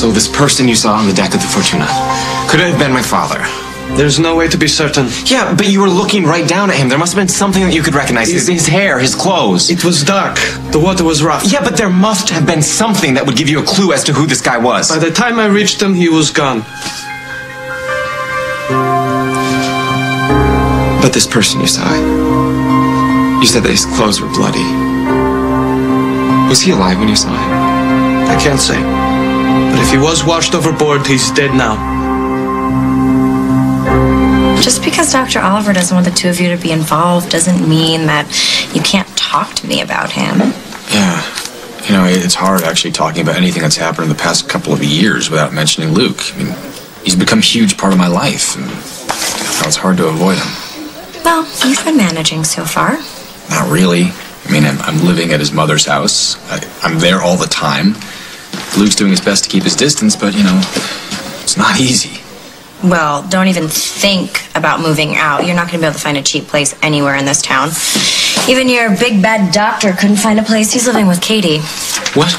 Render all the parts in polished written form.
So this person you saw on the deck of the Fortuna, could it have been my father? There's no way to be certain. Yeah, but you were looking right down at him. There must have been something that you could recognize. His hair, his clothes. It was dark. The water was rough. Yeah, but there must have been something that would give you a clue as to who this guy was. By the time I reached him, he was gone. But this person you saw, you said that his clothes were bloody. Was he alive when you saw him? I can't say. But if he was washed overboard, he's dead now. Just because Dr. Oliver doesn't want the two of you to be involved doesn't mean that you can't talk to me about him. Yeah. You know, it's hard actually talking about anything that's happened in the past couple of years without mentioning Luke. I mean, he's become a huge part of my life, and it's hard to avoid him. Well, you've been managing so far. Not really. I mean, I'm living at his mother's house. I'm there all the time. Luke's doing his best to keep his distance, but, you know, it's not easy. Well, don't even think about moving out. You're not going to be able to find a cheap place anywhere in this town. Even your big bad doctor couldn't find a place. He's living with Katie. What?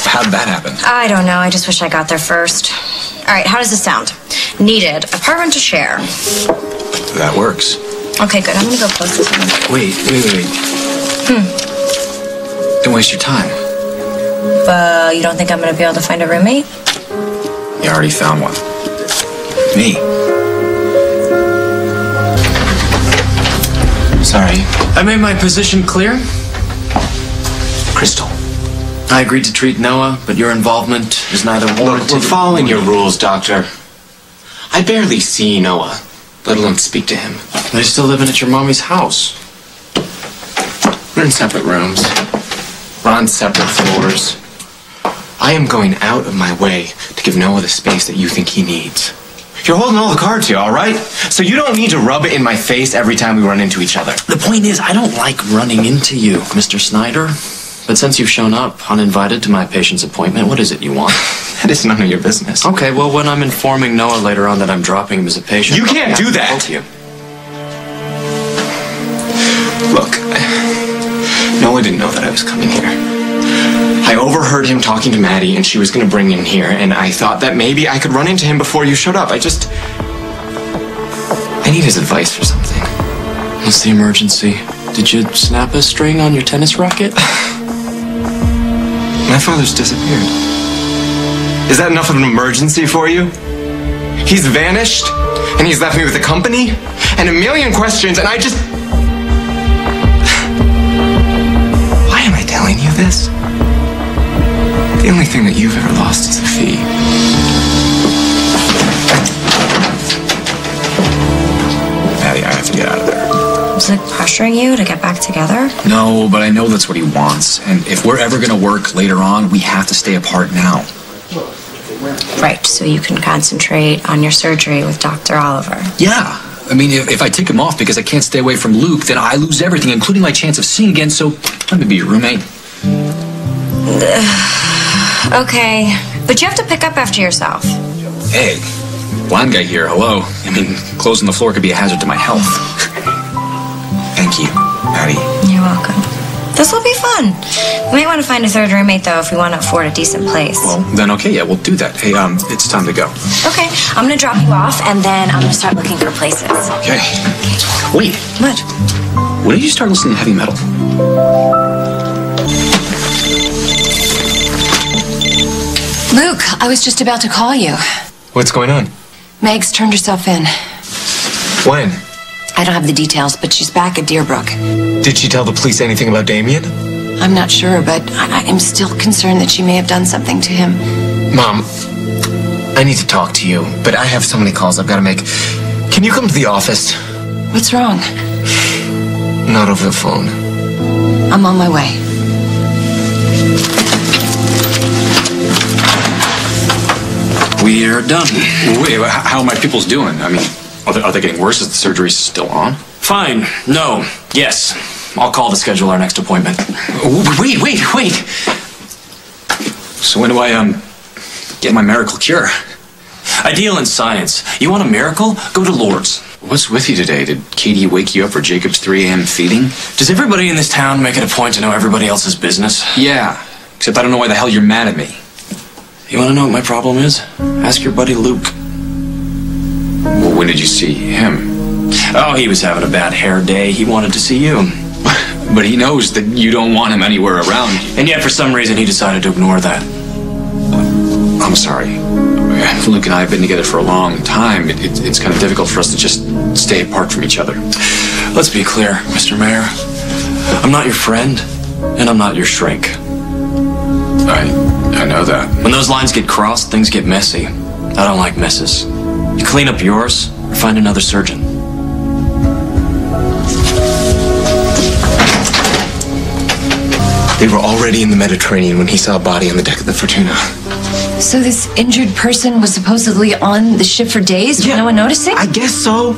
How did that happen? I don't know. I just wish I got there first. All right, how does this sound? Needed. Apartment to share. That works. Okay, good. I'm going to go post this one. Wait. Don't waste your time. You don't think I'm going to be able to find a roommate? You already found one. Me. Sorry. I made my position clear. Crystal. I agreed to treat Noah, but your involvement is neither warranted. Look, we're following your rules, Doctor. I barely see Noah, let alone speak to him. They're still living at your mommy's house. We're in separate rooms. We're on separate floors. I am going out of my way to give Noah the space that you think he needs. You're holding all the cards here, all right? So you don't need to rub it in my face every time we run into each other. The point is, I don't like running into you, Mr. Snyder. But since you've shown up uninvited to my patient's appointment, what is it you want? That is none of your business. Okay, well, when I'm informing Noah later on that I'm dropping him as a patient... You can't do that! You. Look, Noah didn't know that I was coming here. I overheard him talking to Maddie, and she was going to bring him here, and I thought that maybe I could run into him before you showed up. I need his advice for something. What's the emergency? Did you snap a string on your tennis racket? My father's disappeared. Is that enough of an emergency for you? He's vanished, and he's left me with a company, and a million questions, and I just... Why am I telling you this? The only thing that you've ever lost is a fee. Maddie, I have to get out of there. Is it pressuring you to get back together? No, but I know that's what he wants. And if we're ever going to work later on, we have to stay apart now. Right, so you can concentrate on your surgery with Dr. Oliver. Yeah. I mean, if I take him off because I can't stay away from Luke, then I lose everything, including my chance of seeing again, so let me be your roommate. Okay, but you have to pick up after yourself. Hey, blind guy here, hello. I mean, clothes on the floor could be a hazard to my health. Thank you, Maddie. You're welcome. This will be fun. We might want to find a third roommate, though, if we want to afford a decent place. Well, then okay, yeah, we'll do that. Hey, it's time to go. Okay, I'm going to drop you off, and then I'm going to start looking for places. Okay. Wait. What? When did you start listening to heavy metal? Luke, I was just about to call you. What's going on? Meg's turned herself in. When? I don't have the details, but she's back at Deerbrook. Did she tell the police anything about Damien? I'm not sure, but I'm still concerned that she may have done something to him. Mom, I need to talk to you, but I have so many calls I've got to make. Can you come to the office? What's wrong? Not over the phone. I'm on my way. We are done. Wait, how are my peoples doing? I mean, are they getting worse? Is the surgery still on? Fine. No. Yes. I'll call to schedule our next appointment. Wait. So when do I, get my miracle cure? Ideal in science. You want a miracle? Go to Lourdes. What's with you today? Did Katie wake you up for Jacob's 3 a.m. feeding? Does everybody in this town make it a point to know everybody else's business? Yeah, except I don't know why the hell you're mad at me. You want to know what my problem is? Ask your buddy Luke. Well, when did you see him? Oh, he was having a bad hair day. He wanted to see you. But he knows that you don't want him anywhere around you. And yet, for some reason, he decided to ignore that. I'm sorry. Luke and I have been together for a long time. It's kind of difficult for us to just stay apart from each other. Let's be clear, Mr. Mayor. I'm not your friend, and I'm not your shrink. I know that. When those lines get crossed, things get messy. I don't like messes. You clean up yours, or find another surgeon. They were already in the Mediterranean when he saw a body on the deck of the Fortuna. So this injured person was supposedly on the ship for days? Yeah, no one noticing? I guess so.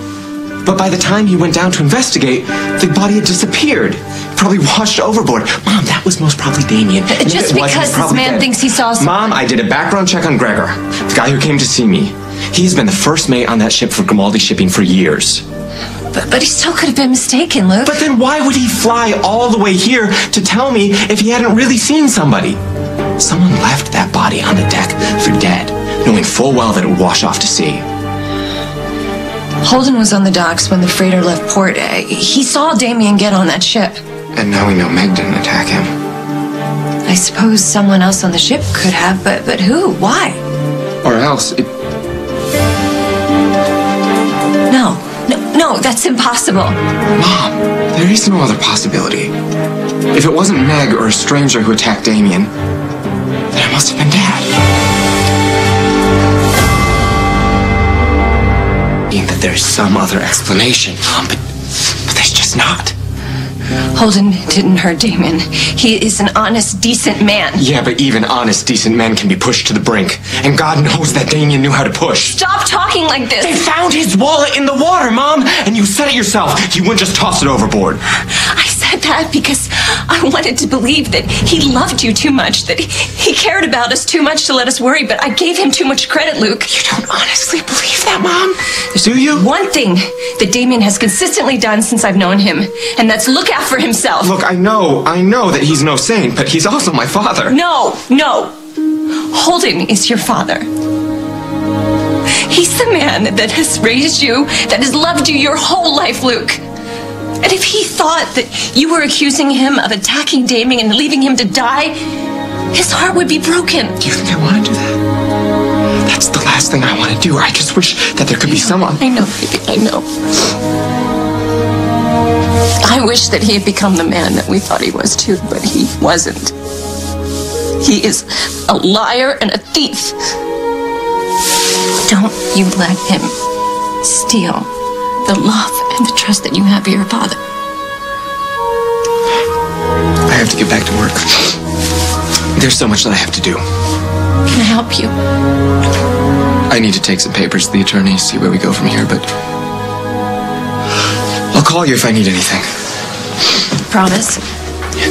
But by the time he went down to investigate, the body had disappeared. Probably washed overboard. Mom, that was most probably Damien. Just because this man thinks he saw someone. Mom, I did a background check on Gregor, the guy who came to see me. He's been the first mate on that ship for Grimaldi Shipping for years. But he still could have been mistaken, Luke. But then why would he fly all the way here to tell me if he hadn't really seen somebody? Someone left that body on the deck for dead, knowing full well that it would wash off to sea. Holden was on the docks when the freighter left port. He saw Damien get on that ship. And now we know Meg didn't attack him. I suppose someone else on the ship could have, but who? Why? Or else it... No, that's impossible. Mom, there is no other possibility. If it wasn't Meg or a stranger who attacked Damien, then it must have been Dad. That there's some other explanation, Mom, but there's just not. Holden didn't hurt Damien. He is an honest, decent man. Yeah, but even honest, decent men can be pushed to the brink. And God knows that Damien knew how to push. Stop talking like this. They found his wallet in the water, Mom! And you said it yourself. You wouldn't just toss it overboard. I said that because I wanted to believe that he loved you too much, that he cared about us too much to let us worry, but I gave him too much credit, Luke. You don't honestly believe that, Mom? Do you? One thing that Damien has consistently done since I've known him, and that's look out for himself. Look, I know that he's no saint, but he's also my father. No. Holden is your father. He's the man that has raised you, that has loved you your whole life, Luke. And if he thought that you were accusing him of attacking Damien and leaving him to die, his heart would be broken. Do you think I want to do that? That's the last thing I want to do. I just wish that there could be someone. I know, baby, I know. I wish that he had become the man that we thought he was too, but he wasn't. He is a liar and a thief. Don't you let him steal the love and the trust that you have for your father. I have to get back to work. There's so much that I have to do. Can I help you? I need to take some papers to the attorney, see where we go from here, but I'll call you if I need anything. Promise? Yeah.